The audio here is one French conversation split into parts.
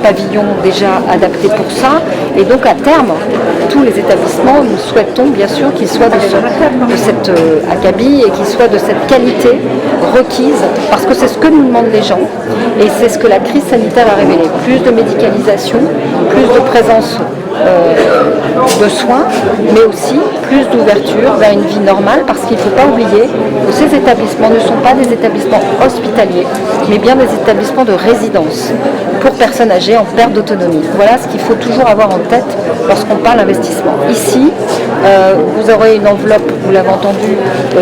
pavillons déjà adaptés pour ça. Et donc à terme, tous les établissements, nous souhaitons bien sûr qu'ils soient de cette acabit et qu'ils soient de cette qualité requise, parce que c'est ce que nous demandent les gens. Et c'est ce que la crise sanitaire a révélé. Plus de médicalisation, plus de présence de soins, mais aussi plus d'ouverture vers une vie normale, parce qu'il ne faut pas oublier que ces établissements ne sont pas des établissements hospitaliers, mais bien des établissements de résidence pour personnes âgées en perte d'autonomie. Voilà ce qu'il faut toujours avoir en tête lorsqu'on parle investissement. Ici, vous aurez une enveloppe, vous l'avez entendu,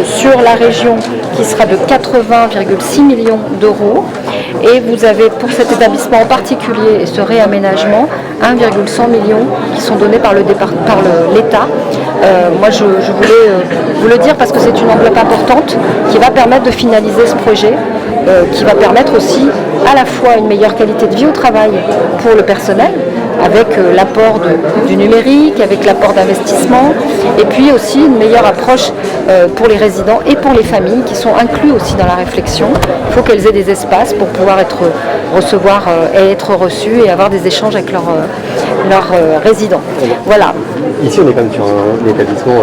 sur la région qui sera de 80,6 millions d'euros. Et vous avez pour cet établissement en particulier et ce réaménagement 1,100 millions qui sont donnés par l'État. Moi je voulais vous le dire parce que c'est une enveloppe importante qui va permettre de finaliser ce projet, qui va permettre aussi à la fois une meilleure qualité de vie au travail pour le personnel, avec l'apport du numérique, avec l'apport d'investissement, et puis aussi une meilleure approche pour les résidents et pour les familles qui sont inclus aussi dans la réflexion. Il faut qu'elles aient des espaces pour pouvoir recevoir et être reçues et avoir des échanges avec leurs résidents. Voilà. Ici, on est quand même sur un établissement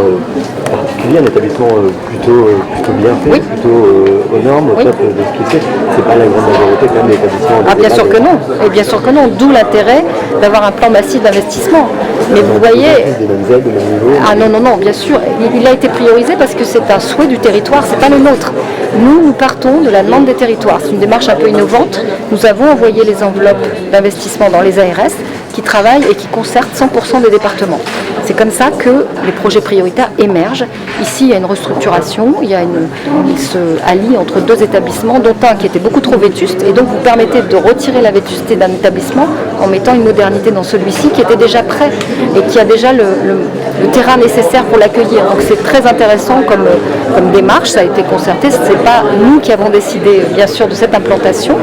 particulier, un établissement plutôt bien fait, oui. Plutôt aux normes, au top de ce qu'il fait. C'est pas la grande majorité quand même d'établissements. Ah, bien sûr que non, et bien sûr que non, d'où l'intérêt d'avoir un plan massif d'investissement. Mais vous voyez... Des mêmes aides, des mêmes niveaux. Ah non, bien sûr, il a été priorisé parce que c'est un souhait du territoire, c'est pas le nôtre. Nous partons de la demande des territoires. C'est une démarche un peu innovante. Nous avons envoyé les enveloppes d'investissement dans les ARS qui travaillent et qui concertent 100% des départements. C'est comme ça que les projets prioritaires émergent. Ici, il y a une restructuration, il se allie entre deux établissements, dont un qui était beaucoup trop vétuste, et donc vous permettez de retirer la vétusté d'un établissement en mettant une modernité dans celui-ci qui était déjà prêt et qui a déjà le terrain nécessaire pour l'accueillir. Donc c'est très intéressant comme démarche, ça a été concerté, ce n'est pas nous qui avons décidé bien sûr de cette implantation.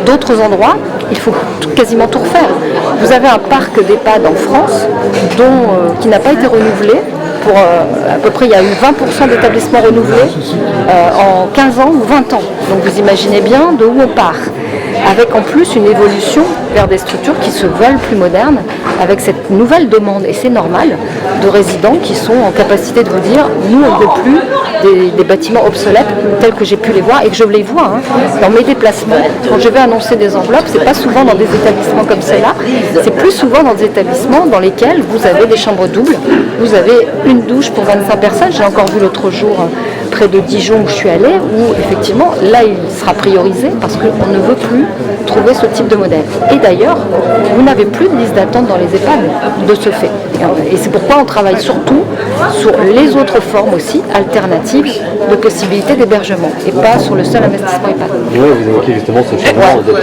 D'autres endroits, il faut quasiment tout refaire. Vous avez un parc d'EHPAD en France qui n'a pas été renouvelé. Pour à peu près, il y a eu 20% d'établissements renouvelés en 15 ans ou 20 ans. Donc vous imaginez bien de où on part. Avec en plus une évolution vers des structures qui se veulent plus modernes, avec cette nouvelle demande, et c'est normal, de résidents qui sont en capacité de vous dire, nous on ne veut plus des bâtiments obsolètes tels que j'ai pu les voir et que je les vois dans mes déplacements. Quand je vais annoncer des enveloppes, c'est pas souvent dans des établissements comme cela, c'est plus souvent dans des établissements dans lesquels vous avez des chambres doubles, vous avez une douche pour 25 personnes. J'ai encore vu l'autre jour près de Dijon où je suis allée, où effectivement là il sera priorisé parce qu'on ne veut plus trouver ce type de modèle. Et d'ailleurs, vous n'avez plus de liste d'attente dans les EHPAD de ce fait. Et c'est pourquoi on travaille surtout sur les autres formes aussi alternatives de possibilités d'hébergement et pas sur le seul investissement EHPAD. Et ouais, vous évoquez justement ce changement de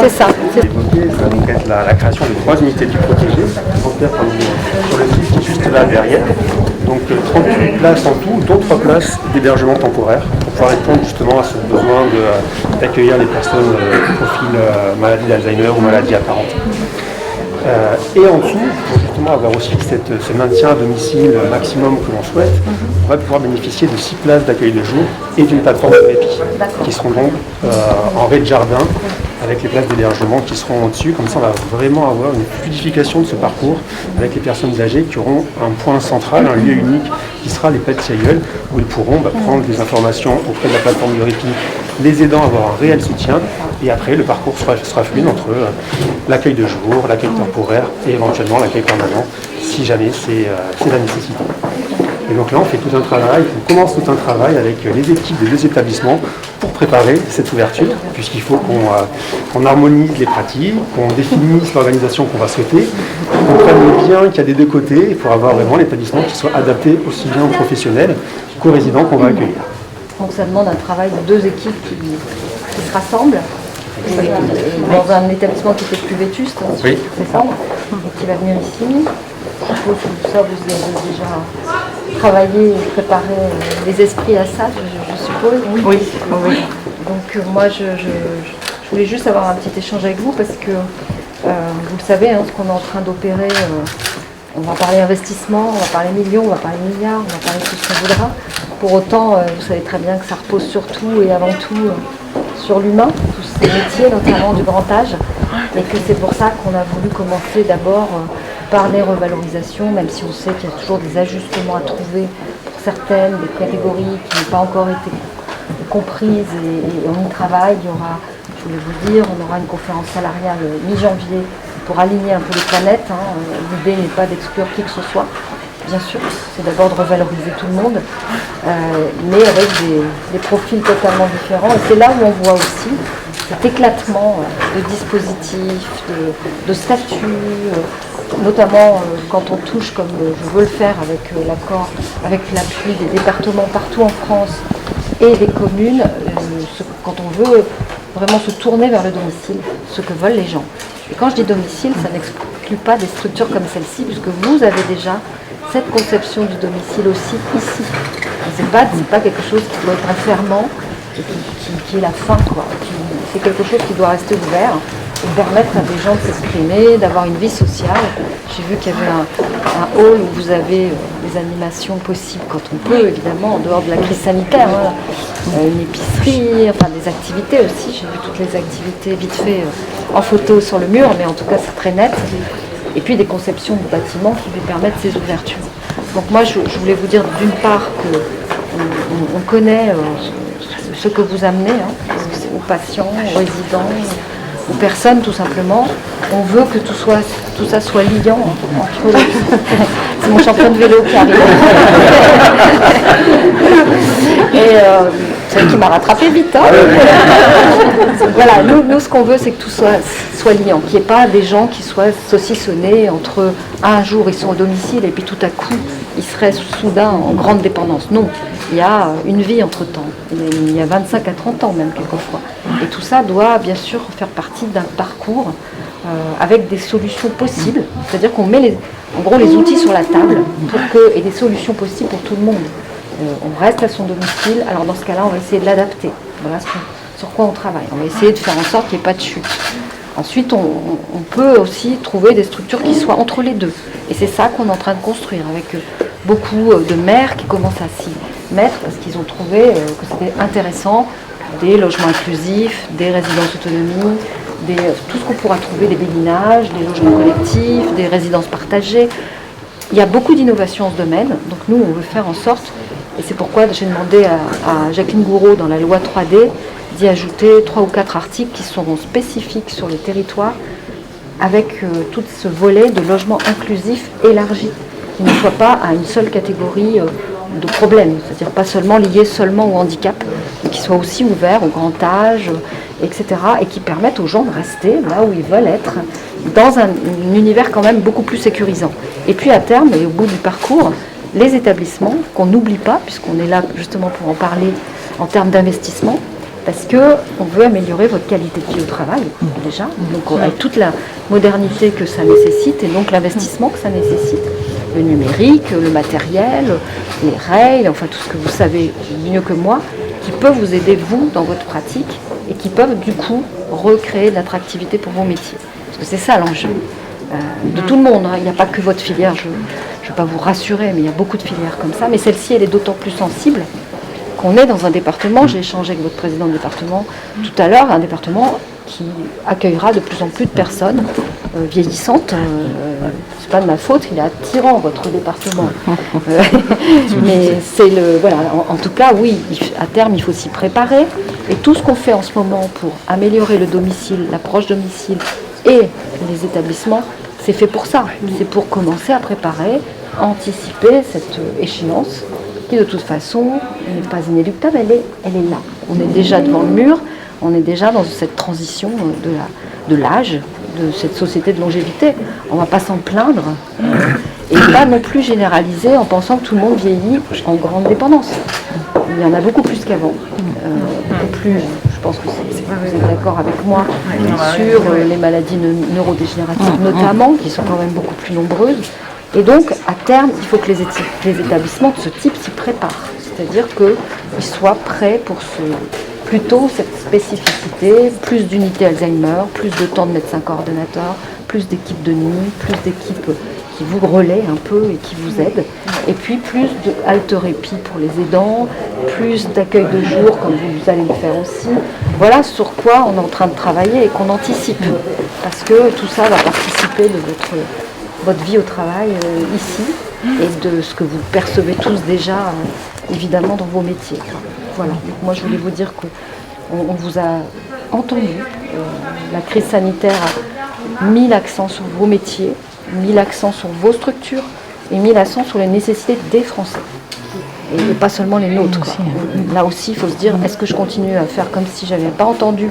c'est ça. Ça va donc être la création de 3 unités du protégé, sur le site qui est juste là derrière. Donc 38 places en tout, dont 3 places d'hébergement temporaire pour pouvoir répondre justement à ce besoin d'accueillir les personnes profil maladie d'Alzheimer ou maladie apparente. Et en dessous, pour justement avoir aussi ce maintien à domicile maximum que l'on souhaite, on va pouvoir bénéficier de 6 places d'accueil de jour et d'une plateforme de répit qui seront donc en rez-de-jardin avec les places d'hébergement qui seront au-dessus. Comme ça, on va vraiment avoir une fluidification de ce parcours avec les personnes âgées qui auront un point central, un lieu unique qui sera les Pets Tilleul, où ils pourront prendre des informations auprès de la plateforme de répit, les aidant à avoir un réel soutien. Et après, le parcours sera fluide entre l'accueil de jour, l'accueil temporaire et éventuellement l'accueil permanent, si jamais c'est la nécessité. Et donc là, on fait tout un travail, on commence tout un travail avec les équipes des 2 établissements pour préparer cette ouverture, puisqu'il faut qu'on harmonise les pratiques, qu'on définisse l'organisation qu'on va souhaiter, qu'on prenne bien qu'il y a des 2 côtés pour avoir vraiment l'établissement qui soit adapté aussi bien aux professionnels qu'aux résidents qu'on va accueillir. Donc ça demande un travail de 2 équipes qui se rassemblent. Dans un établissement qui était plus vétuste, oui. C'est ça, et qui va venir ici. Je suppose que tout ça, vous avez déjà travaillé et préparé les esprits à ça, je suppose. Oui. Donc moi, je voulais juste avoir un petit échange avec vous parce que vous le savez, ce qu'on est en train d'opérer, on va parler investissement, on va parler millions, on va parler milliards, on va parler tout ce qu'on voudra. Pour autant, vous savez très bien que ça repose surtout et avant tout sur l'humain, tous ces métiers, notamment du grand âge. et que c'est pour ça qu'on a voulu commencer d'abord par les revalorisations, même si on sait qu'il y a toujours des ajustements à trouver pour certaines, des catégories qui n'ont pas encore été comprises et on y travaille. Il y aura, je voulais vous le dire, on aura une conférence salariale mi-janvier pour aligner un peu les planètes. L'idée n'est pas d'exclure qui que ce soit, bien sûr, c'est d'abord de revaloriser tout le monde, mais avec des profils totalement différents. Et c'est là où on voit aussi cet éclatement de dispositifs, de statuts, notamment quand on touche, comme je veux le faire avec l'accord, avec l'appui des départements partout en France et des communes, quand on veut vraiment se tourner vers le domicile, ce que veulent les gens. Et quand je dis domicile, ça n'exclut pas des structures comme celle-ci, puisque vous avez déjà cette conception du domicile aussi ici. C'est pas quelque chose qui doit être enfermant et qui est la fin, quoi. C'est quelque chose qui doit rester ouvert et permettre à des gens de s'exprimer, d'avoir une vie sociale. J'ai vu qu'il y avait un hall où vous avez des animations possibles quand on peut, évidemment, en dehors de la crise sanitaire. Une épicerie, enfin des activités aussi. J'ai vu toutes les activités vite fait en photo sur le mur, mais en tout cas c'est très net. Et puis des conceptions de bâtiments qui lui permettent ces ouvertures. Donc moi je voulais vous dire d'une part qu'on connaît ce que vous amenez, aux patients, aux résidents, aux personnes tout simplement. On veut que tout ça soit liant entre c'est mon champion de vélo qui arrive. Et c'est vrai qu'il m'a rattrapé vite. Voilà, nous ce qu'on veut c'est que tout soit liant, qu'il n'y ait pas des gens qui soient saucissonnés entre un jour ils sont au domicile et puis tout à coup ils seraient soudain en grande dépendance. Non, il y a une vie entre temps, il y a 25 à 30 ans même quelquefois. Et tout ça doit bien sûr faire partie d'un parcours avec des solutions possibles, c'est-à-dire qu'on met en gros les outils sur la table et des solutions possibles pour tout le monde. On reste à son domicile, alors dans ce cas-là on va essayer de l'adapter, voilà sur quoi on travaille, on va essayer de faire en sorte qu'il n'y ait pas de chute. Ensuite on peut aussi trouver des structures qui soient entre les deux, et c'est ça qu'on est en train de construire avec beaucoup de maires qui commencent à s'y mettre parce qu'ils ont trouvé que c'était intéressant, des logements inclusifs, des résidences autonomie, tout ce qu'on pourra trouver, des béguinages, des logements collectifs, des résidences partagées. Il y a beaucoup d'innovations en ce domaine, donc nous on veut faire en sorte, et c'est pourquoi j'ai demandé à Jacqueline Gouraud dans la loi 3D d'y ajouter 3 ou 4 articles qui seront spécifiques sur le territoire avec tout ce volet de logement inclusif élargi, qui ne soit pas à une seule catégorie de problèmes, c'est-à-dire pas seulement lié seulement au handicap, mais qui soit aussi ouvert au grand âge, etc. et qui permettent aux gens de rester là où ils veulent être, dans un univers quand même beaucoup plus sécurisant. Et puis à terme, et au bout du parcours, les établissements, qu'on n'oublie pas, puisqu'on est là justement pour en parler en termes d'investissement, parce qu'on veut améliorer votre qualité de vie au travail, déjà, donc avec toute la modernité que ça nécessite, et donc l'investissement que ça nécessite, le numérique, le matériel, les règles, enfin tout ce que vous savez mieux que moi, qui peuvent vous aider, vous, dans votre pratique, et qui peuvent, du coup, recréer de l'attractivité pour vos métiers. Parce que c'est ça l'enjeu de tout le monde. Il n'y a pas que votre filière, je ne vais pas vous rassurer, mais il y a beaucoup de filières comme ça. Mais celle-ci, elle est d'autant plus sensible qu'on est dans un département, j'ai échangé avec votre président de département tout à l'heure, un département qui accueillera de plus en plus de personnes vieillissantes. C'est pas de ma faute, il est attirant votre département. Mais c'est voilà, en tout cas, oui, à terme, il faut s'y préparer. Et tout ce qu'on fait en ce moment pour améliorer le domicile, l'approche domicile et les établissements, c'est fait pour ça. C'est pour commencer à préparer, à anticiper cette échéance qui de toute façon n'est pas inéluctable, elle est là. On est déjà devant le mur, on est déjà dans cette transition de l'âge, de cette société de longévité. On ne va pas s'en plaindre et pas non plus généraliser en pensant que tout le monde vieillit en grande dépendance. Il y en a beaucoup plus qu'avant, beaucoup plus, je pense que vous êtes d'accord avec moi, sur les maladies neurodégénératives notamment, qui sont quand même beaucoup plus nombreuses. Et donc, à terme, il faut que les établissements de ce type s'y préparent. C'est-à-dire qu'ils soient prêts pour plutôt cette spécificité, plus d'unités Alzheimer, plus de temps de médecins coordonnateurs, plus d'équipes de nuit, plus d'équipes qui vous relaient un peu et qui vous aident. Et puis plus de halte-répit pour les aidants, plus d'accueil de jour comme vous allez le faire aussi. Voilà sur quoi on est en train de travailler et qu'on anticipe. Parce que tout ça va participer de votre vie au travail ici et de ce que vous percevez tous déjà évidemment dans vos métiers. Voilà. Donc moi je voulais vous dire qu'on vous a entendu. La crise sanitaire a mis l'accent sur vos métiers, mis l'accent sur vos structures et mis l'accent sur les nécessités des Français. Et pas seulement les nôtres. Là aussi, il faut se dire, est-ce que je continue à faire comme si je n'avais pas entendu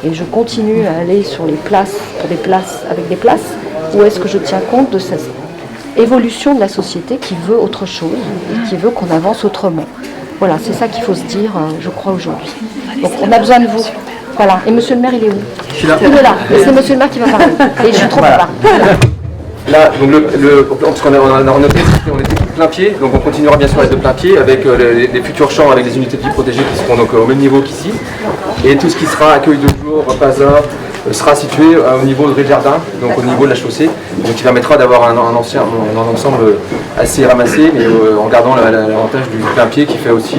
et je continue à aller sur les places, pour des places, avec des places, ou est-ce que je tiens compte de cette évolution de la société qui veut autre chose, et qui veut qu'on avance autrement. Voilà, c'est ça qu'il faut se dire, je crois, aujourd'hui. Donc on a besoin de vous. Voilà. Et monsieur le maire, il est où? Il est là. Et c'est monsieur le maire qui va parler. Et je suis trop là. Là, donc parce qu'on a noté, on était plein pied, donc on continuera bien sûr à être de plein pied avec les futurs champs avec les unités de vie protégées qui seront donc au même niveau qu'ici. Et tout ce qui sera accueil de jour, repas-heures, sera situé au niveau de Ré-Jardin, donc au niveau de la chaussée, donc qui permettra d'avoir un ensemble assez ramassé, mais en gardant l'avantage du plein pied qui fait aussi,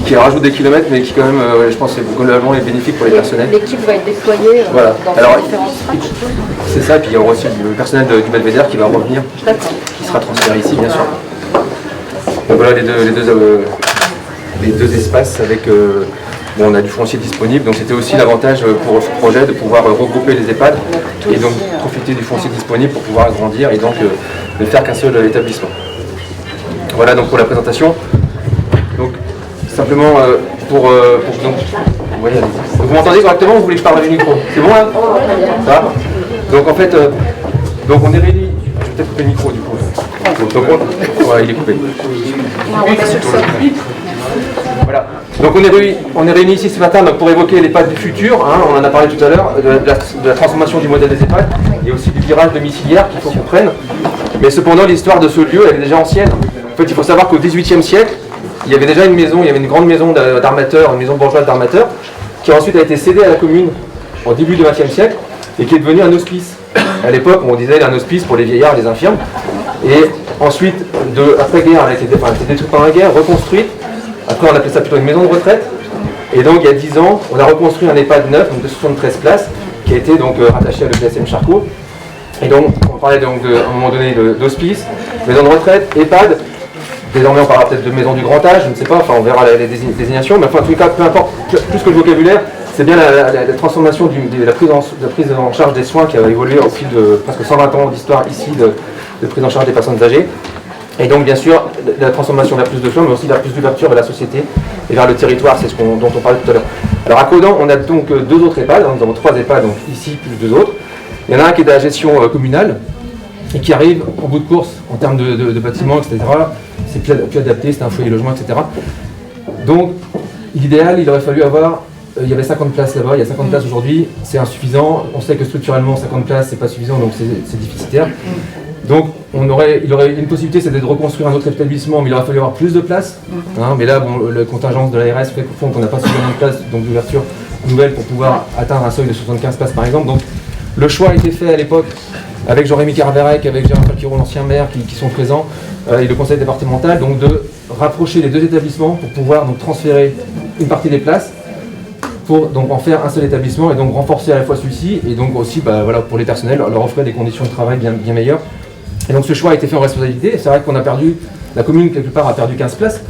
qui rajoute des kilomètres, mais qui quand même, je pense, globalement est bénéfique pour les personnels. L'équipe va être déployée voilà. Dans différentes strates. C'est ça, et puis il y aura aussi le personnel du Belvédère qui va revenir, qui sera transféré ici, bien sûr. Donc voilà les deux espaces avec... on a du foncier disponible, donc c'était aussi l'avantage pour ce projet de pouvoir regrouper les EHPAD et donc profiter du foncier disponible pour pouvoir agrandir et donc ne faire qu'un seul établissement. Voilà donc pour la présentation. Donc simplement donc, ouais, vous m'entendez correctement ou vous voulez que je parle du micro? C'est bon là? Ça va? Donc en fait, donc on est réunis. Je vais peut-être couper le micro du coup. Donc ouais, il est coupé. Voilà. Donc on est réunis ici ce matin donc, pour évoquer l'EHPAD du futur, hein, on en a parlé tout à l'heure, de la transformation du modèle des EHPAD et aussi du virage domiciliaire qu'il faut qu'on prenne. Mais cependant l'histoire de ce lieu elle est déjà ancienne. En fait il faut savoir qu'au XVIIIe siècle, il y avait déjà une maison, il y avait une grande maison d'armateurs, une maison bourgeoise d'armateurs, qui ensuite a été cédée à la commune au début du XXe siècle et qui est devenue un hospice. À l'époque on disait un hospice pour les vieillards et les infirmes. Et ensuite, après-guerre, elle a été détruite pendant la guerre, reconstruite. Après, on appelait ça plutôt une maison de retraite. Et donc, il y a 10 ans, on a reconstruit un EHPAD neuf, donc de 73 places, qui a été donc rattaché à l'EPSM Charcot. Et donc, on parlait donc à un moment donné d'hospice, maison de retraite, EHPAD. Désormais, on parlera peut-être de maison du grand âge, je ne sais pas, enfin, on verra les désignations. Mais enfin, en tout cas, peu importe, plus que le vocabulaire, c'est bien la transformation de la prise en charge des soins qui a évolué au fil de presque 120 ans d'histoire ici de prise en charge des personnes âgées. Et donc bien sûr, la transformation vers plus de soins, mais aussi vers plus d'ouverture vers la société et vers le territoire, c'est dont on parlait tout à l'heure. Alors à Caudan, on a donc deux autres EHPAD, nous avons 3 EHPAD, donc ici plus 2 autres. Il y en a un qui est de la gestion communale et qui arrive en bout de course en termes de bâtiments, etc. C'est plus adapté, c'est un foyer logement, etc. Donc l'idéal, il aurait fallu avoir... il y avait 50 places là-bas, il y a 50 places aujourd'hui, c'est insuffisant. On sait que structurellement 50 places c'est pas suffisant, donc c'est déficitaire. Donc il aurait une possibilité, c'était de reconstruire un autre établissement, mais il aurait fallu avoir plus de places. Hein, mais là, bon, la contingence de l'ARS fait qu'on n'a pas suffisamment de places donc d'ouverture nouvelle pour pouvoir atteindre un seuil de 75 places par exemple. Donc le choix a été fait à l'époque avec Jean-Rémy Carverec, avec Gérard Falquiro, l'ancien maire, qui sont présents, et le conseil départemental, donc de rapprocher les deux établissements pour pouvoir donc transférer une partie des places, pour donc en faire un seul établissement et donc renforcer à la fois celui-ci et donc aussi voilà, pour les personnels leur offrir des conditions de travail bien meilleures. Et donc ce choix a été fait en responsabilité. C'est vrai qu'on a perdu, la commune quelque part a perdu 15 places,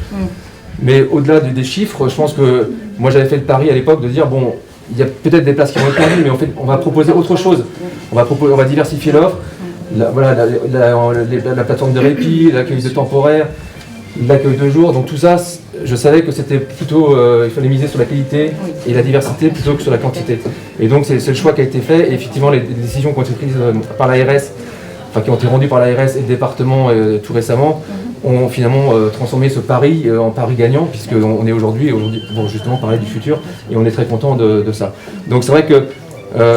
mais au-delà des chiffres, je pense que moi j'avais fait le pari à l'époque de dire bon, il y a peut-être des places qui vont être perdues, mais on va proposer autre chose. On va diversifier l'offre, la plateforme de répit, l'accueil de temporaire, l'accueil de jour, donc tout ça, je savais que c'était plutôt, il fallait miser sur la qualité et la diversité plutôt que sur la quantité. Et donc c'est le choix qui a été fait, et effectivement les décisions qui ont été prises par l'ARS, enfin qui ont été rendues par l'ARS et le département tout récemment, ont finalement transformé ce pari en pari gagnant, puisqu'on est aujourd'hui pour justement parler du futur, et on est très content de ça. Donc c'est vrai que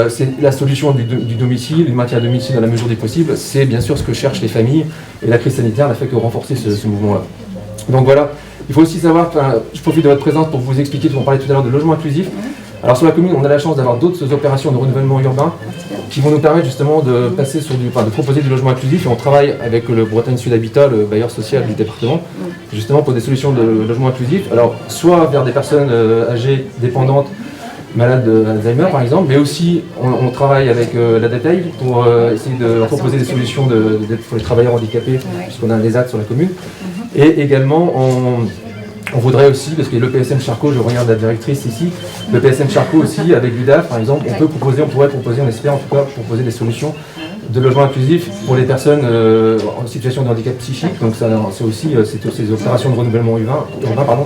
c'est la solution du domicile, du maintien à domicile dans la mesure du possible, c'est bien sûr ce que cherchent les familles, et la crise sanitaire n'a fait que renforcer ce mouvement-là. Donc voilà, il faut aussi savoir, je profite de votre présence pour vous expliquer, on parlait tout à l'heure de logement inclusif. Alors sur la commune, on a la chance d'avoir d'autres opérations de renouvellement urbain qui vont nous permettre justement de passer de proposer du logement inclusif, et on travaille avec le Bretagne Sud Habitat, le bailleur social du département, justement pour des solutions de logement inclusif. Alors soit vers des personnes âgées, dépendantes, malades d'Alzheimer par exemple, mais aussi on travaille avec la DATEI pour essayer de proposer des solutions pour les travailleurs handicapés, puisqu'on a un ESAT sur la commune. Et également on voudrait aussi, parce que le PSN Charcot, je regarde la directrice ici, le PSN Charcot aussi, avec l'UDAF par exemple, on pourrait proposer, on espère en tout cas, proposer des solutions de logement inclusif pour les personnes en situation de handicap psychique. Donc c'est aussi ces opérations de renouvellement urbain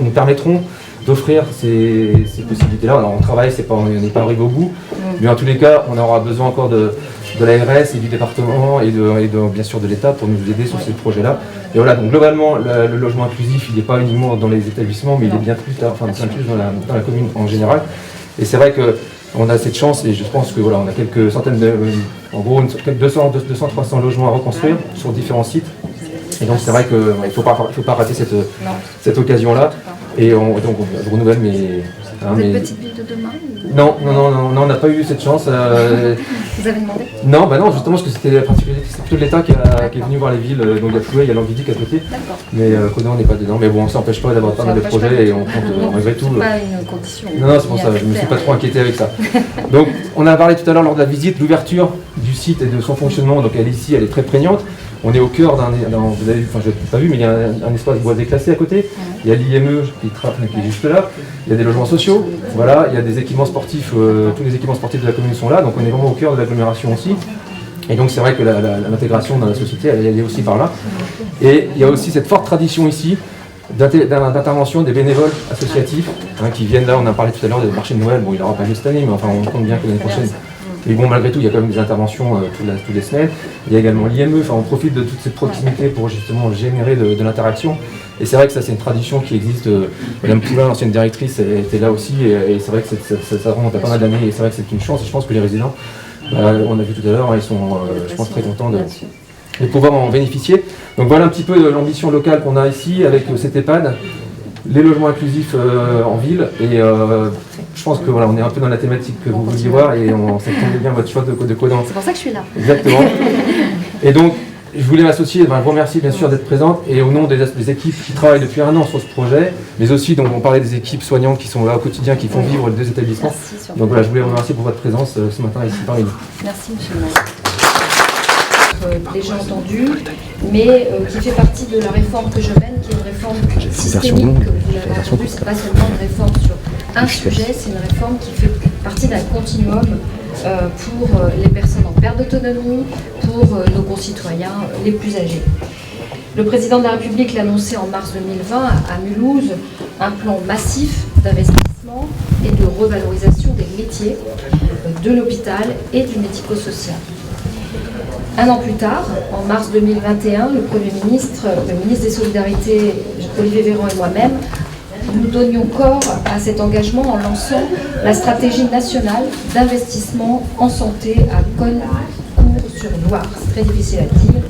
nous permettront d'offrir ces possibilités-là. Alors on travaille, on n'est pas arrivé au bout, mais en tous les cas, on aura besoin encore de l'ARS et du département et bien sûr de l'État pour nous aider sur ces projets-là. Et voilà, donc globalement, le logement inclusif, il n'est pas uniquement dans les établissements, mais il est bien plus dans la commune en général. Et c'est vrai qu'on a cette chance, et je pense que voilà, on a quelques centaines en gros 200-300 logements à reconstruire sur différents sites. Et donc c'est vrai qu'il ne faut pas rater cette occasion-là. Et donc je renouvelle mes... Vous êtes petite ville de demain Non, on n'a pas eu cette chance. Vous avez demandé? Non, justement, parce que c'était la particularité, c'est plutôt l'État qui est venu voir les villes, donc il y a Flouet, il y a Languidic à côté. Mais Caudan, on n'est pas dedans. Mais bon, ça n'empêche pas d'avoir pas mal de projets et on compte malgré tout. C'est pas une condition. Non, c'est pour ça, je ne me suis pas trop inquiété avec ça. Donc, on a parlé tout à l'heure lors de la visite, l'ouverture du site et de son fonctionnement, donc elle ici, elle est très prégnante. On est au cœur vous avez vu, je n'ai pas vu, mais il y a un espace boisé classé à côté. Il y a l'IME qui est juste là. Il y a des logements sociaux. Voilà, il y a des équipements sportifs. Tous les équipements sportifs de la commune sont là. Donc on est vraiment au cœur de l'agglomération aussi. Et donc c'est vrai que l'intégration dans la société, elle est aussi par là. Et il y a aussi cette forte tradition ici d'intervention des bénévoles associatifs qui viennent là. On a parlé tout à l'heure des marchés de Noël. Bon, il n'y aura pas lieu cette année, mais enfin on compte bien que l'année prochaine. Mais bon, malgré tout, il y a quand même des interventions toutes les semaines. Il y a également l'IME, on profite de toute cette proximité pour justement générer de l'interaction. Et c'est vrai que ça, c'est une tradition qui existe. Madame Poulain, l'ancienne directrice, elle était là aussi, et c'est vrai que ça remonte à pas mal d'années, et c'est vrai que c'est une chance. Et je pense que les résidents, on a vu tout à l'heure, ils sont, je pense, très contents de pouvoir en bénéficier. Donc voilà un petit peu l'ambition locale qu'on a ici avec cet EHPAD. Les logements inclusifs en ville, et je pense que voilà, on est un peu dans la thématique que vous vouliez voir, et ça tombe bien votre choix de Caudan. C'est pour ça que je suis là. Exactement. Et donc, je voulais m'associer, vous remercier bien sûr d'être présente, et au nom des équipes qui travaillent depuis 1 an sur ce projet, mais aussi, donc on parlait des équipes soignantes qui sont là au quotidien, qui font vivre les 2 établissements. Donc voilà, je voulais vous remercier pour votre présence ce matin ici parmi nous. Merci, monsieur le maire. Déjà entendu, mais qui fait partie de la réforme que je mène, qui est une réforme systémique, que vous l'avez entendu, c'est pas seulement une réforme sur un sujet, c'est une réforme qui fait partie d'un continuum pour les personnes en perte d'autonomie, pour nos concitoyens les plus âgés. Le président de la République l'a annoncé en mars 2020 à Mulhouse, un plan massif d'investissement et de revalorisation des métiers de l'hôpital et du médico-social. 1 an plus tard, en mars 2021, le Premier ministre, le ministre des Solidarités, Olivier Véran et moi-même, nous donnions corps à cet engagement en lançant la stratégie nationale d'investissement en santé à Cosne-Cours-sur-Loire. C'est très difficile à dire.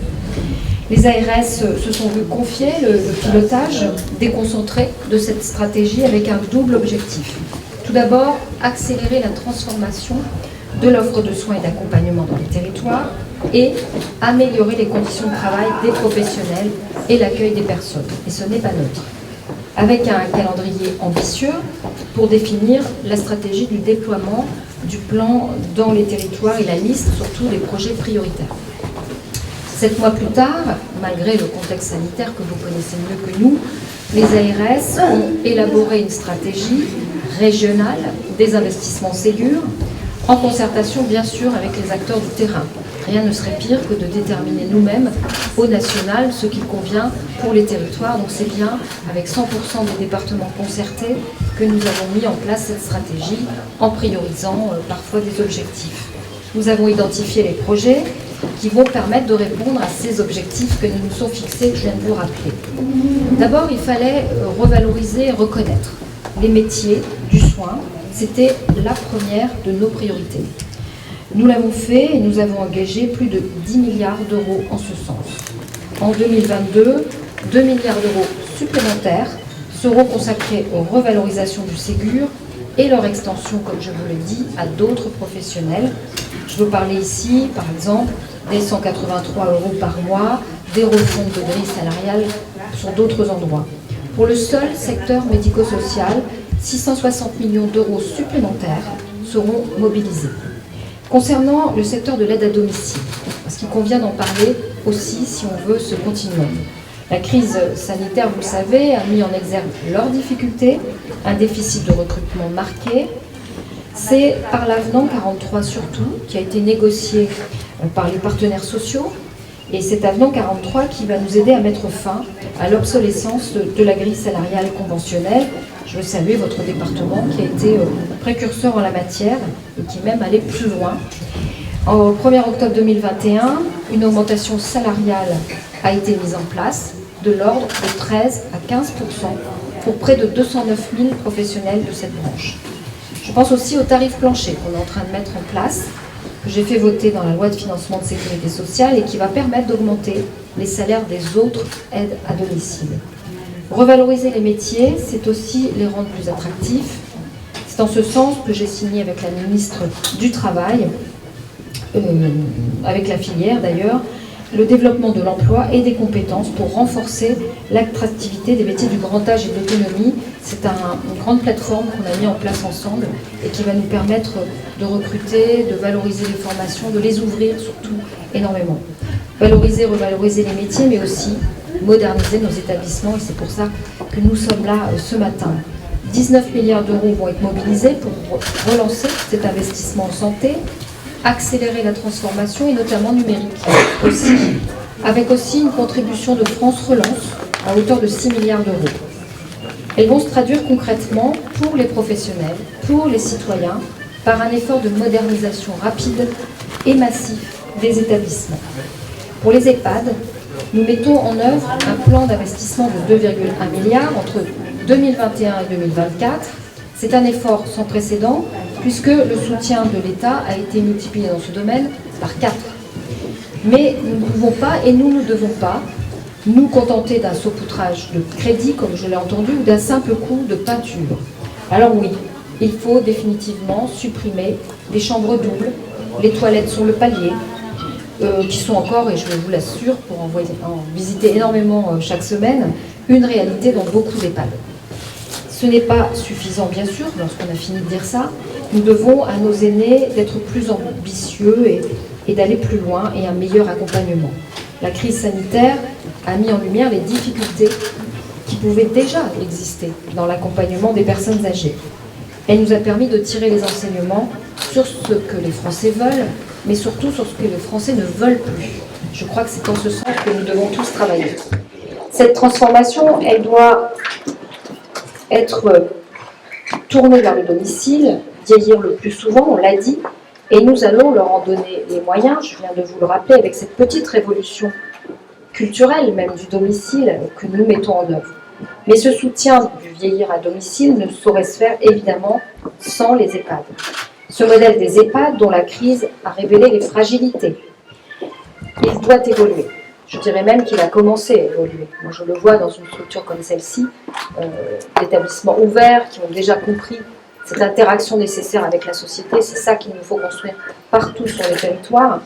Les ARS se sont vus confier le pilotage déconcentré de cette stratégie avec un double objectif. Tout d'abord, accélérer la transformation de l'offre de soins et d'accompagnement dans les territoires et améliorer les conditions de travail des professionnels et l'accueil des personnes. Et ce n'est pas neutre. Avec un calendrier ambitieux pour définir la stratégie du déploiement du plan dans les territoires et la liste surtout des projets prioritaires. 7 mois plus tard, malgré le contexte sanitaire que vous connaissez mieux que nous, les ARS ont élaboré une stratégie régionale des investissements Ségur, en concertation bien sûr avec les acteurs du terrain. Rien ne serait pire que de déterminer nous-mêmes au national ce qu'il convient pour les territoires. Donc c'est bien avec 100% des départements concertés que nous avons mis en place cette stratégie en priorisant parfois des objectifs. Nous avons identifié les projets qui vont permettre de répondre à ces objectifs que nous nous sommes fixés, que je viens de vous rappeler. D'abord, il fallait revaloriser et reconnaître les métiers du soin. C'était la première de nos priorités. Nous l'avons fait et nous avons engagé plus de 10 milliards d'euros en ce sens. En 2022, 2 milliards d'euros supplémentaires seront consacrés aux revalorisations du Ségur et leur extension, comme je vous l'ai dit, à d'autres professionnels. Je veux parler ici, par exemple, des 183 € par mois, des refontes de grille salariale sur d'autres endroits. Pour le seul secteur médico-social, 660 millions d'euros supplémentaires seront mobilisés. Concernant le secteur de l'aide à domicile, parce qu'il convient d'en parler aussi si on veut ce continuum. La crise sanitaire, vous le savez, a mis en exergue leurs difficultés, un déficit de recrutement marqué. C'est par l'avenant 43 surtout, qui a été négocié par les partenaires sociaux, et cet avenant 43 qui va nous aider à mettre fin à l'obsolescence de la grille salariale conventionnelle. Je veux saluer votre département qui a été précurseur en la matière et qui même allait plus loin. Au 1er octobre 2021, une augmentation salariale a été mise en place de l'ordre de 13 à 15% pour près de 209 000 professionnels de cette branche. Je pense aussi au tarif plancher qu'on est en train de mettre en place, que j'ai fait voter dans la loi de financement de sécurité sociale et qui va permettre d'augmenter les salaires des autres aides à domicile. Revaloriser les métiers, c'est aussi les rendre plus attractifs. C'est en ce sens que j'ai signé avec la ministre du Travail, avec la filière d'ailleurs, le développement de l'emploi et des compétences pour renforcer l'attractivité des métiers du grand âge et de l'autonomie. C'est une grande plateforme qu'on a mis en place ensemble et qui va nous permettre de recruter, de valoriser les formations, de les ouvrir surtout énormément. Valoriser, revaloriser les métiers, mais aussi moderniser nos établissements, et c'est pour ça que nous sommes là ce matin. 19 milliards d'euros vont être mobilisés pour relancer cet investissement en santé, accélérer la transformation et notamment numérique aussi, avec aussi une contribution de France Relance à hauteur de 6 milliards d'euros. Elles vont se traduire concrètement pour les professionnels, pour les citoyens, par un effort de modernisation rapide et massif des établissements. Pour les EHPAD, nous mettons en œuvre un plan d'investissement de 2,1 milliards entre 2021 et 2024. C'est un effort sans précédent puisque le soutien de l'État a été multiplié dans ce domaine par 4. Mais nous ne pouvons pas et nous ne devons pas nous contenter d'un saupoutrage de crédit, comme je l'ai entendu, ou d'un simple coup de peinture. Alors oui, il faut définitivement supprimer les chambres doubles, les toilettes sur le palier, qui sont encore, et je vous l'assure, pour en visiter énormément chaque semaine, une réalité dans beaucoup d'EHPAD. Ce n'est pas suffisant, bien sûr, lorsqu'on a fini de dire ça. Nous devons à nos aînés d'être plus ambitieux et d'aller plus loin et un meilleur accompagnement. La crise sanitaire a mis en lumière les difficultés qui pouvaient déjà exister dans l'accompagnement des personnes âgées. Elle nous a permis de tirer les enseignements sur ce que les Français veulent, mais surtout sur ce que les Français ne veulent plus. Je crois que c'est en ce sens que nous devons tous travailler. Cette transformation, elle doit être tournée vers le domicile, vieillir le plus souvent, on l'a dit, et nous allons leur en donner les moyens, je viens de vous le rappeler, avec cette petite révolution culturelle même du domicile que nous mettons en œuvre. Mais ce soutien du vieillir à domicile ne saurait se faire évidemment sans les EHPAD. Ce modèle des EHPAD dont la crise a révélé les fragilités, il doit évoluer. Je dirais même qu'il a commencé à évoluer. Moi, je le vois dans une structure comme celle-ci, d'établissements ouverts qui ont déjà compris cette interaction nécessaire avec la société. C'est ça qu'il nous faut construire partout sur les territoires.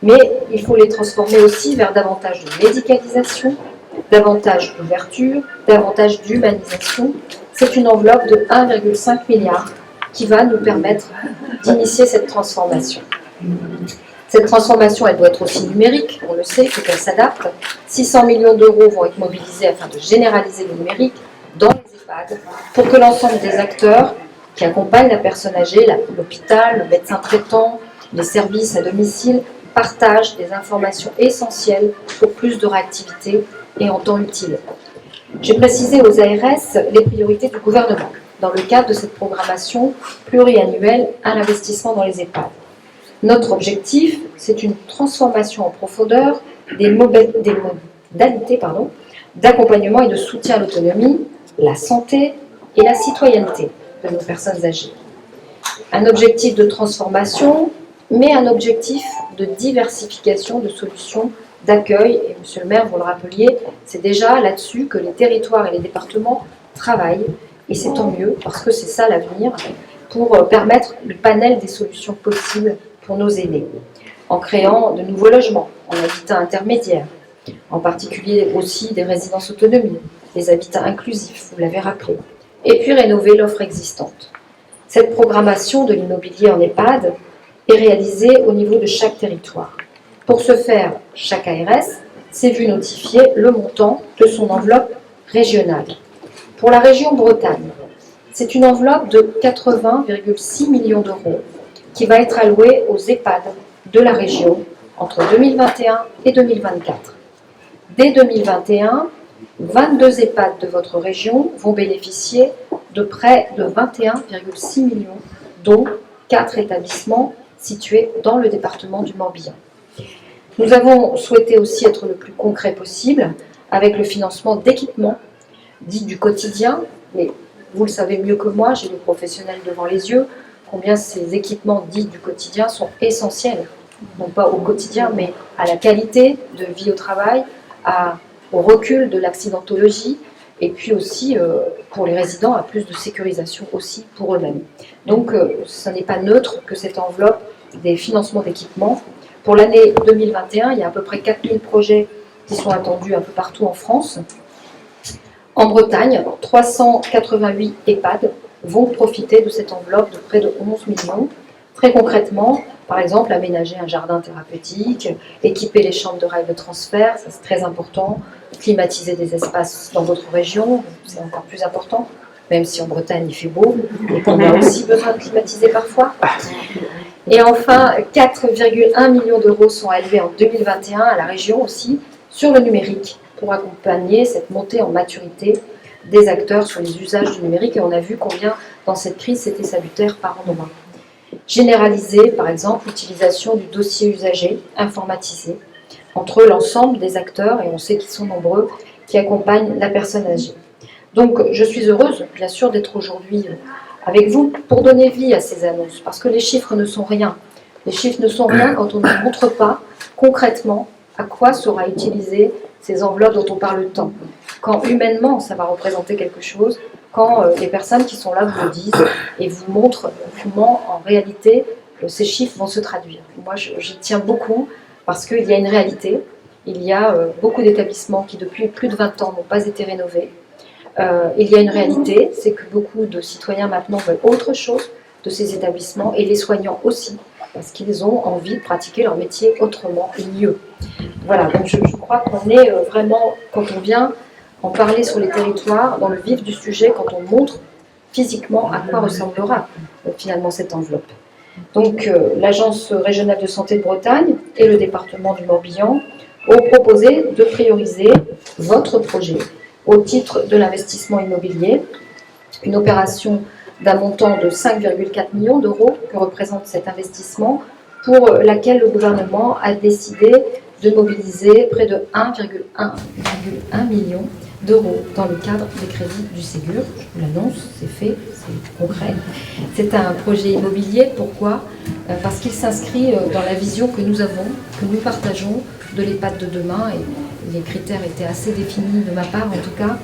Mais il faut les transformer aussi vers davantage de médicalisation, davantage d'ouverture, davantage d'humanisation. C'est une enveloppe de 1,5 milliard qui va nous permettre d'initier cette transformation. Cette transformation, elle doit être aussi numérique, on le sait, il faut qu'elle s'adapte. 600 millions d'euros vont être mobilisés afin de généraliser le numérique dans les EHPAD pour que l'ensemble des acteurs qui accompagnent la personne âgée, l'hôpital, le médecin traitant, les services à domicile, partagent des informations essentielles pour plus de réactivité et en temps utile. J'ai précisé aux ARS les priorités du gouvernement dans le cadre de cette programmation pluriannuelle à l'investissement dans les EHPAD. Notre objectif, c'est une transformation en profondeur des modalités d'accompagnement et de soutien à l'autonomie, la santé et la citoyenneté de nos personnes âgées. Un objectif de transformation, mais un objectif de diversification de solutions d'accueil. Et Monsieur le maire, vous le rappeliez, c'est déjà là-dessus que les territoires et les départements travaillent. Et c'est tant mieux, parce que c'est ça l'avenir, pour permettre le panel des solutions possibles pour nos aînés, en créant de nouveaux logements, en habitat intermédiaire, en particulier aussi des résidences autonomie, des habitats inclusifs, vous l'avez rappelé, et puis rénover l'offre existante. Cette programmation de l'immobilier en EHPAD est réalisée au niveau de chaque territoire. Pour ce faire, chaque ARS s'est vu notifier le montant de son enveloppe régionale. Pour la région Bretagne, c'est une enveloppe de 80,6 millions d'euros qui va être allouée aux EHPAD de la région entre 2021 et 2024. Dès 2021, 22 EHPAD de votre région vont bénéficier de près de 21,6 millions, dont 4 établissements situés dans le département du Morbihan. Nous avons souhaité aussi être le plus concret possible avec le financement d'équipements dits du quotidien, mais vous le savez mieux que moi, j'ai les professionnels devant les yeux, combien ces équipements dits du quotidien sont essentiels, non pas au quotidien, mais à la qualité de vie au travail, au recul de l'accidentologie, et puis aussi pour les résidents à plus de sécurisation aussi pour eux-mêmes. Donc ce n'est pas neutre que cette enveloppe des financements d'équipements. Pour l'année 2021, il y a à peu près 4000 projets qui sont attendus un peu partout en France. En Bretagne, 388 EHPAD vont profiter de cette enveloppe de près de 11 millions. Très concrètement, par exemple, aménager un jardin thérapeutique, équiper les chambres de rail de transfert, ça c'est très important, climatiser des espaces dans votre région, c'est encore plus important, même si en Bretagne il fait beau et qu'on a aussi besoin de climatiser parfois. Et enfin, 4,1 millions d'euros sont alloués en 2021 à la région aussi sur le numérique pour accompagner cette montée en maturité des acteurs sur les usages du numérique. Et on a vu combien dans cette crise c'était salutaire par endroits. Généraliser, par exemple, l'utilisation du dossier usager informatisé entre l'ensemble des acteurs, et on sait qu'ils sont nombreux, qui accompagnent la personne âgée. Donc, je suis heureuse, bien sûr, d'être aujourd'hui avec vous pour donner vie à ces annonces, parce que les chiffres ne sont rien. Les chiffres ne sont rien quand on ne montre pas concrètement à quoi sera utilisée ces enveloppes dont on parle tant. Quand humainement, ça va représenter quelque chose, quand les personnes qui sont là vous le disent et vous montrent comment, en réalité, ces chiffres vont se traduire. Moi, j'y tiens beaucoup parce qu'il y a une réalité. Il y a beaucoup d'établissements qui, depuis plus de 20 ans, n'ont pas été rénovés. Il y a une réalité, c'est que beaucoup de citoyens maintenant veulent autre chose de ces établissements et les soignants aussi, parce qu'ils ont envie de pratiquer leur métier autrement et mieux. Voilà, donc je crois qu'on est vraiment, quand on vient en parler sur les territoires, dans le vif du sujet, quand on montre physiquement à quoi ressemblera finalement cette enveloppe. Donc l'Agence régionale de santé de Bretagne et le département du Morbihan ont proposé de prioriser votre projet au titre de l'investissement immobilier, une opération d'un montant de 5,4 millions d'euros que représente cet investissement, pour laquelle le gouvernement a décidé de mobiliser près de 1,1 million d'euros dans le cadre des crédits du Ségur. Je vous l'annonce, c'est fait, c'est concret. C'est un projet immobilier, pourquoi ? Parce qu'il s'inscrit dans la vision que nous avons, que nous partageons de l'EHPAD de demain, et les critères étaient assez définis de ma part en tout cas.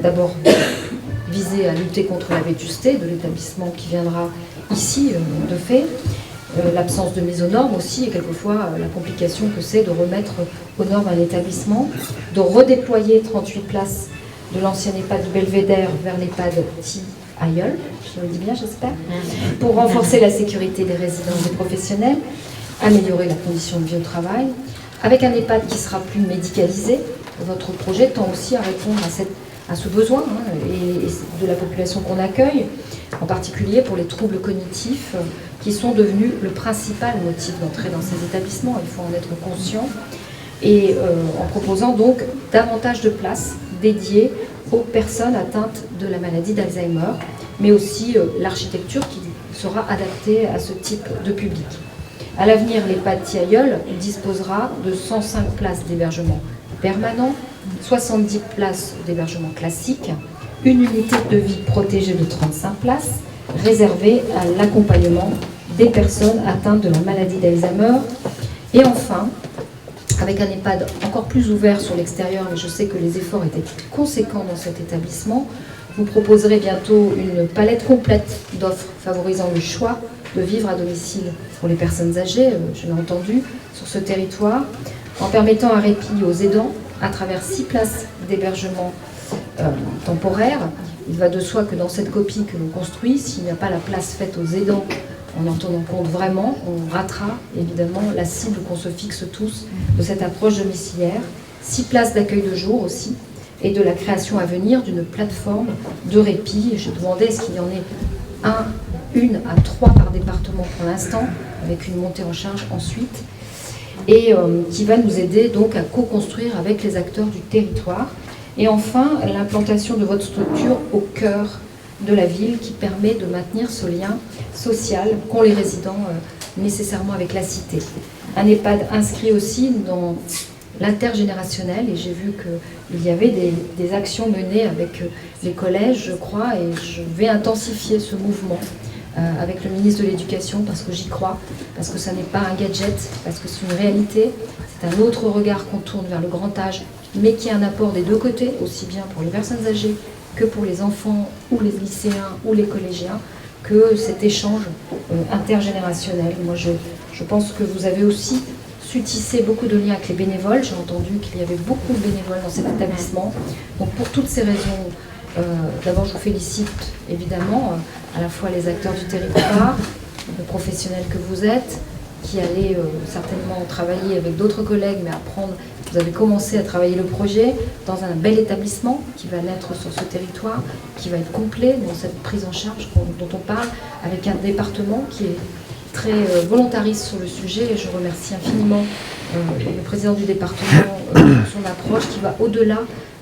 D'abord, viser à lutter contre la vétusté de l'établissement qui viendra ici de fait, l'absence de mise aux normes aussi, et quelquefois la complication que c'est de remettre aux normes un établissement, de redéployer 38 places de l'ancien EHPAD du Belvédère vers l'EHPAD Tilleul, je le dis bien j'espère, pour renforcer la sécurité des résidents et des professionnels, améliorer la condition de vie au travail, avec un EHPAD qui sera plus médicalisé. Votre projet tend aussi à répondre à ce besoin et de la population qu'on accueille, en particulier pour les troubles cognitifs qui sont devenus le principal motif d'entrée dans ces établissements. Il faut en être conscient. Et en proposant donc davantage de places dédiées aux personnes atteintes de la maladie d'Alzheimer, mais aussi l'architecture qui sera adaptée à ce type de public. À l'avenir, l'EHPAD Tilleul disposera de 105 places d'hébergement permanent, 70 places d'hébergement classique, une unité de vie protégée de 35 places, réservée à l'accompagnement des personnes atteintes de la maladie d'Alzheimer. Et enfin, avec un EHPAD encore plus ouvert sur l'extérieur, mais je sais que les efforts étaient conséquents dans cet établissement, Vous proposerez bientôt une palette complète d'offres favorisant le choix de vivre à domicile pour les personnes âgées, je l'ai entendu, sur ce territoire, en permettant un répit aux aidants à travers 6 places d'hébergement temporaire. Il va de soi que dans cette copie que l'on construit, s'il n'y a pas la place faite aux aidants, en tenant compte vraiment, on ratera évidemment la cible qu'on se fixe tous de cette approche domiciliaire. 6 places d'accueil de jour aussi, et de la création à venir d'une plateforme de répit. Je demandais est-ce qu'il y en ait une à 3 par département pour l'instant, avec une montée en charge ensuite, et qui va nous aider donc à co-construire avec les acteurs du territoire. Et enfin, l'implantation de votre structure au cœur de la ville qui permet de maintenir ce lien social qu'ont les résidents nécessairement avec la cité. Un EHPAD inscrit aussi dans l'intergénérationnel, et j'ai vu qu'il y avait des actions menées avec les collèges, je crois, et je vais intensifier ce mouvement avec le ministre de l'Éducation, parce que j'y crois, parce que ça n'est pas un gadget, parce que c'est une réalité, c'est un autre regard qu'on tourne vers le grand âge, mais qui a un apport des deux côtés, aussi bien pour les personnes âgées que pour les enfants ou les lycéens ou les collégiens, que cet échange intergénérationnel. Moi, je pense que vous avez aussi su tisser beaucoup de liens avec les bénévoles. J'ai entendu qu'il y avait beaucoup de bénévoles dans cet établissement. Donc pour toutes ces raisons, d'abord je vous félicite évidemment à la fois les acteurs du territoire, les professionnels que vous êtes, qui allez certainement travailler avec d'autres collègues, mais apprendre. Vous avez commencé à travailler le projet dans un bel établissement qui va naître sur ce territoire, qui va être complet dans cette prise en charge dont on parle, avec un département qui est très volontariste sur le sujet, et je remercie infiniment le président du département pour son approche qui va au-delà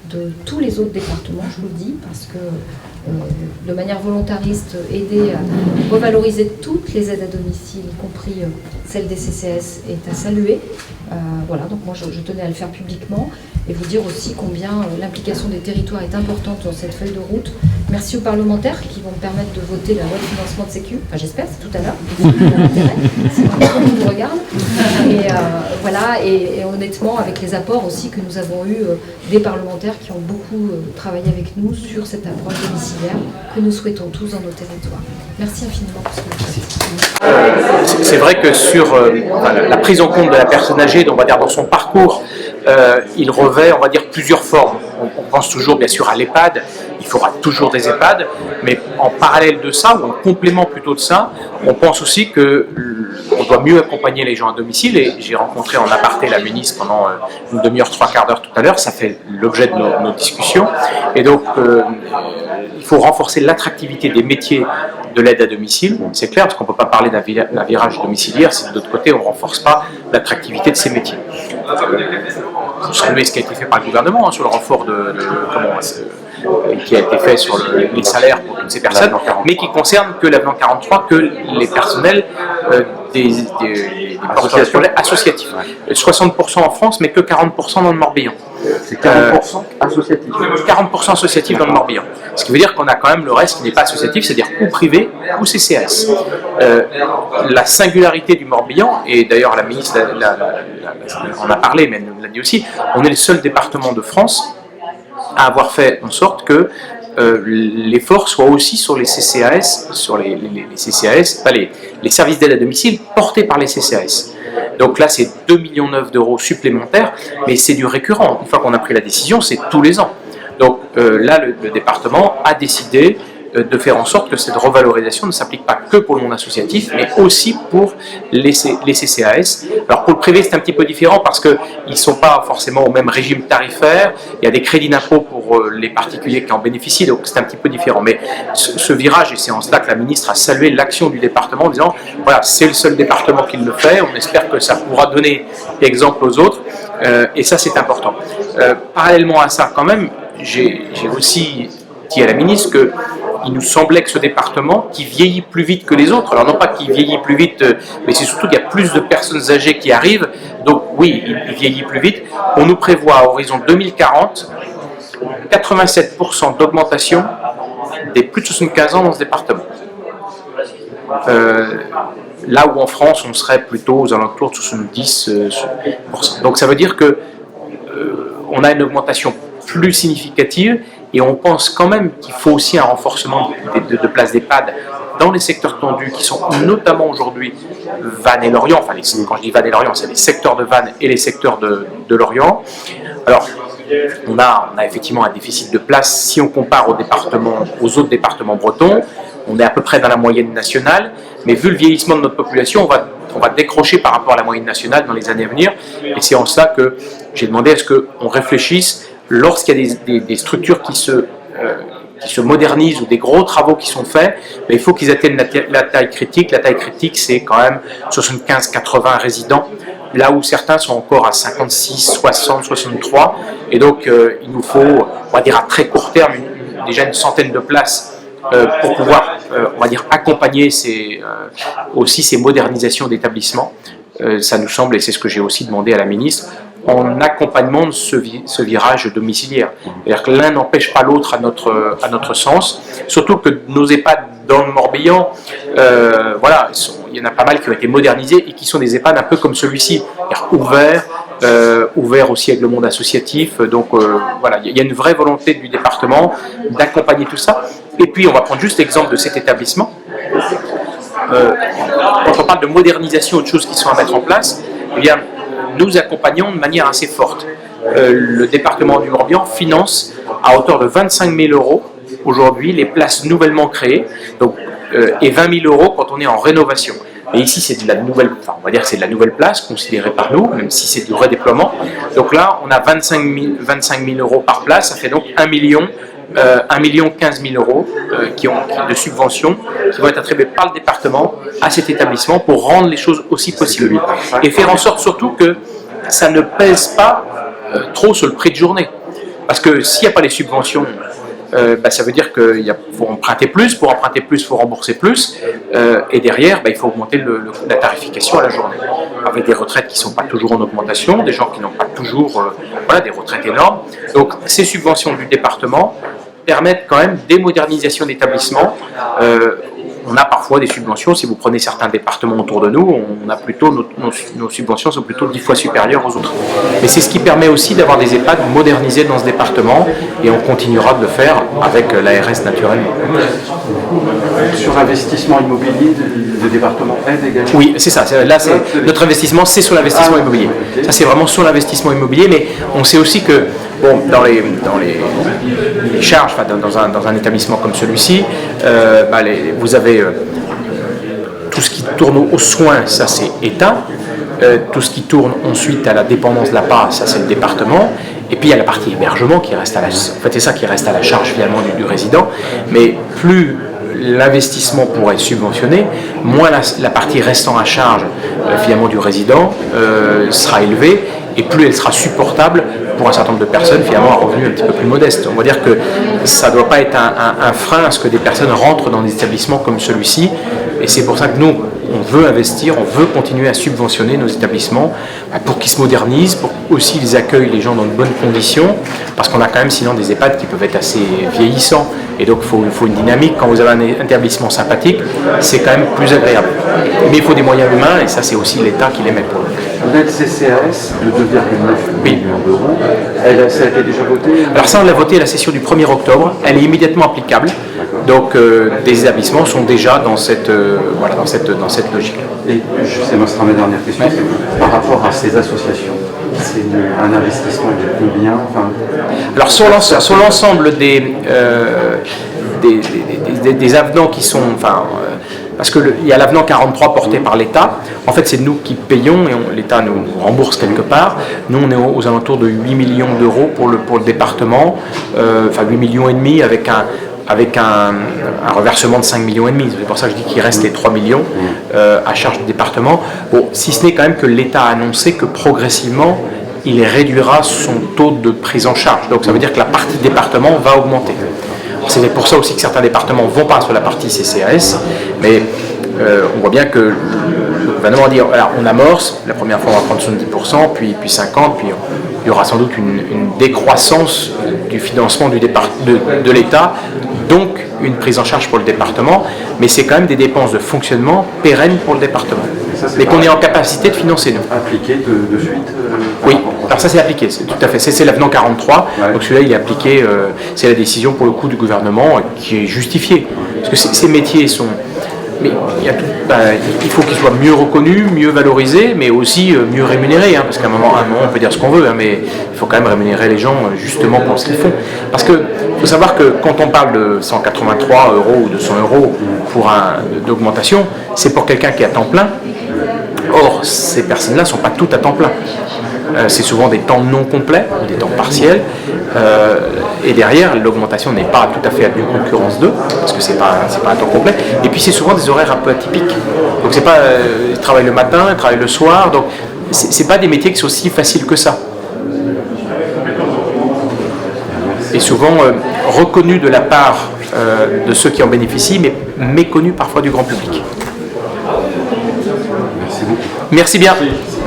de tous les autres départements, je vous le dis, parce que de manière volontariste, aider à revaloriser toutes les aides à domicile, y compris celle des CCAS, est à saluer. Voilà, donc moi je tenais à le faire publiquement et vous dire aussi combien l'implication des territoires est importante dans cette feuille de route. Merci aux parlementaires qui vont me permettre de voter la loi de financement de Sécu. Enfin, j'espère, c'est tout à l'heure. Si tout le monde nous regarde. Et voilà, et honnêtement, avec les apports aussi que nous avons eus des parlementaires qui ont beaucoup travaillé avec nous sur cette approche domiciliaire que nous souhaitons tous dans nos territoires. Merci infiniment pour ce que vous faites. C'est vrai que sur la prise en compte de la personne âgée, on va dire dans son parcours, il revêt, on va dire, plusieurs formes. On pense toujours bien sûr à l'EHPAD, il faudra toujours des EHPAD, mais en parallèle de ça, ou en complément plutôt de ça, on pense aussi qu'on doit mieux accompagner les gens à domicile, et j'ai rencontré en aparté la ministre pendant une demi-heure, 3/4 d'heure tout à l'heure, ça fait l'objet de nos discussions, et donc il faut renforcer l'attractivité des métiers de l'aide à domicile, c'est clair, parce qu'on ne peut pas parler d'un virage domiciliaire si de l'autre côté on ne renforce pas l'attractivité de ces métiers. Vous saluez ce qui a été fait par le gouvernement sur le renfort qui a été fait sur les salaires pour toutes ces personnes, mais qui concerne que l'avenant 43, que les personnels des associations associatives. 60% en France, mais que 40% dans le Morbihan. C'est 40% associatif. 40% associatif dans le Morbihan. Ce qui veut dire qu'on a quand même le reste qui n'est pas associatif, c'est-à-dire ou privé ou CCAS. La singularité du Morbihan, et d'ailleurs la ministre en a parlé, mais elle l'a dit aussi, on est le seul département de France à avoir fait en sorte que l'effort soit aussi sur les CCAS, sur les CCAS, pas les services d'aide à domicile portés par les CCAS. Donc là, c'est 2,9 millions d'euros supplémentaires, mais c'est du récurrent. Une fois qu'on a pris la décision, c'est tous les ans. Donc là, le département a décidé de faire en sorte que cette revalorisation ne s'applique pas que pour le monde associatif, mais aussi pour les CCAS. Alors pour le privé, c'est un petit peu différent parce qu'ils ne sont pas forcément au même régime tarifaire. Il y a des crédits d'impôt pour les particuliers qui en bénéficient, donc c'est un petit peu différent. Mais ce virage, et c'est en cela que la ministre a salué l'action du département en disant, voilà, c'est le seul département qui le fait, on espère que ça pourra donner exemple aux autres, et ça c'est important. Parallèlement à ça, quand même, j'ai aussi dit à la ministre qu'il nous semblait que ce département, qui vieillit plus vite que les autres, alors non pas qu'il vieillit plus vite, mais c'est surtout qu'il y a plus de personnes âgées qui arrivent, donc oui, il vieillit plus vite. On nous prévoit à horizon 2040 87% d'augmentation des plus de 75 ans dans ce département. Là où en France, on serait plutôt aux alentours de 70%. Donc ça veut dire que on a une augmentation plus significative, Et on pense quand même qu'il faut aussi un renforcement de places d'EHPAD dans les secteurs tendus qui sont notamment aujourd'hui Vannes et Lorient. Enfin, quand je dis Vannes et Lorient, c'est les secteurs de Vannes et les secteurs de Lorient. Alors, on a effectivement un déficit de place. Si on compare aux autres départements bretons, on est à peu près dans la moyenne nationale, mais vu le vieillissement de notre population, on va décrocher par rapport à la moyenne nationale dans les années à venir. Et c'est en ça que j'ai demandé à ce qu'on réfléchisse, lorsqu'il y a des structures qui se modernisent ou des gros travaux qui sont faits, mais il faut qu'ils atteignent la taille critique. La taille critique, c'est quand même 75-80 résidents, là où certains sont encore à 56, 60, 63. Et donc, il nous faut, on va dire à très court terme, déjà une centaine de places pour pouvoir, on va dire, accompagner aussi ces modernisations d'établissements. Ça nous semble, et c'est ce que j'ai aussi demandé à la ministre, en accompagnement de ce virage domiciliaire. C'est-à-dire que l'un n'empêche pas l'autre à notre sens, surtout que nos EHPAD dans le Morbihan, voilà, il y en a pas mal qui ont été modernisés et qui sont des EHPAD un peu comme celui-ci, ouverts aussi avec le monde associatif. Donc voilà, il y a une vraie volonté du département d'accompagner tout ça. Et puis on va prendre juste l'exemple de cet établissement. Quand on parle de modernisation ou de choses qui sont à mettre en place, eh bien, nous accompagnons de manière assez forte. Le département du Morbihan finance à hauteur de 25 000 € aujourd'hui les places nouvellement créées, donc, et 20 000 € quand on est en rénovation. Et ici, c'est de la nouvelle, enfin, on va dire que c'est de la nouvelle place considérée par nous, même si c'est du redéploiement. Donc là, on a 25 000 € par place, ça fait donc 1 million 15 000 € de subventions qui vont être attribuées par le département à cet établissement pour rendre les choses aussi possibles et faire en sorte surtout que ça ne pèse pas trop sur le prix de journée. Parce que s'il n'y a pas les subventions, ça veut dire qu'il faut emprunter plus. Pour emprunter plus, il faut rembourser plus. Et derrière, il faut augmenter la tarification à la journée. Avec des retraites qui ne sont pas toujours en augmentation, des gens qui n'ont pas toujours des retraites énormes. Donc ces subventions du département permettent quand même des modernisations d'établissements. On a parfois des subventions, si vous prenez certains départements autour de nous, on a plutôt nos subventions sont plutôt 10 fois supérieures aux autres. Mais c'est ce qui permet aussi d'avoir des EHPAD modernisés dans ce département et on continuera de le faire avec l'ARS naturellement. Sur l'investissement immobilier, le département aide également. Oui, c'est ça. Là, notre investissement, c'est sur l'investissement immobilier. Ça, c'est vraiment sur l'investissement immobilier, mais on sait aussi que dans les charges, dans un établissement comme celui-ci, vous avez tout ce qui tourne aux soins, ça c'est État. Tout ce qui tourne ensuite à la dépendance de l'APA, ça c'est le département. Et puis il y a la partie hébergement qui reste c'est ça qui reste à la charge finalement du résident. Mais plus l'investissement pourrait être subventionné, moins la partie restant à charge finalement du résident sera élevée et plus elle sera supportable pour un certain nombre de personnes finalement à revenus un petit peu plus modestes. On va dire que ça ne doit pas être un frein à ce que des personnes rentrent dans des établissements comme celui-ci et c'est pour ça que nous on veut investir, on veut continuer à subventionner nos établissements pour qu'ils se modernisent, pour aussi ils accueillent les gens dans de bonnes conditions, parce qu'on a quand même sinon des EHPAD qui peuvent être assez vieillissants, et donc il faut une dynamique. Quand vous avez un établissement sympathique, c'est quand même plus agréable. Mais il faut des moyens humains, et ça c'est aussi l'État qui les met pour nous. L'aide CCAS de 2,9 millions d'euros, ça a été déjà voté? Alors ça on l'a voté à la session du 1er octobre, elle est immédiatement applicable. Donc des établissements sont déjà dans cette logique. Et ça sera ma dernière question. Par rapport à ces associations, c'est un investissement de combien? Alors sur l'ensemble des avenants qui sont, parce qu'il y a l'avenant 43 porté par l'État, en fait c'est nous qui payons et l'État nous rembourse quelque part. Nous on est aux alentours de 8 millions d'euros pour le département, 8 millions et demi avec un reversement de 5 millions et demi. C'est pour ça que je dis qu'il reste les 3 millions à charge du département. Bon, si ce n'est quand même que l'État a annoncé que progressivement, il réduira son taux de prise en charge. Donc ça veut dire que la partie département va augmenter. C'est pour ça aussi que certains départements vont pas sur la partie CCAS, mais on voit bien que le gouvernement dit, alors on amorce, la première fois on va prendre 70%, puis 50%, puis il y aura sans doute une décroissance du financement de l'État, donc une prise en charge pour le département, mais c'est quand même des dépenses de fonctionnement pérennes pour le département, mais qu'on est en capacité de financer nous. Appliqué de suite Oui, Alors ça c'est appliqué, c'est tout à fait. C'est l'avenant 43. Ouais. Donc celui-là il est appliqué. C'est la décision pour le coup du gouvernement qui est justifiée. Parce que ces métiers sont. Mais il faut qu'ils soient mieux reconnus, mieux valorisés, mais aussi mieux rémunérés. Parce qu'à un moment, on peut dire ce qu'on veut, mais il faut quand même rémunérer les gens justement pour ce qu'ils font. Parce qu'il faut savoir que quand on parle de 183 € ou 200 € pour d'augmentation, c'est pour quelqu'un qui est à temps plein. Or, ces personnes-là ne sont pas toutes à temps plein. C'est souvent des temps non complets, des temps partiels, et derrière l'augmentation n'est pas tout à fait à due concurrence d'eux, parce que c'est pas un temps complet, et puis c'est souvent des horaires un peu atypiques, donc c'est pas, ils travaillent le matin, ils travaillent le soir, donc c'est pas des métiers qui sont si faciles que ça, et souvent reconnus de la part de ceux qui en bénéficient, mais méconnus parfois du grand public. Merci beaucoup. Merci bien.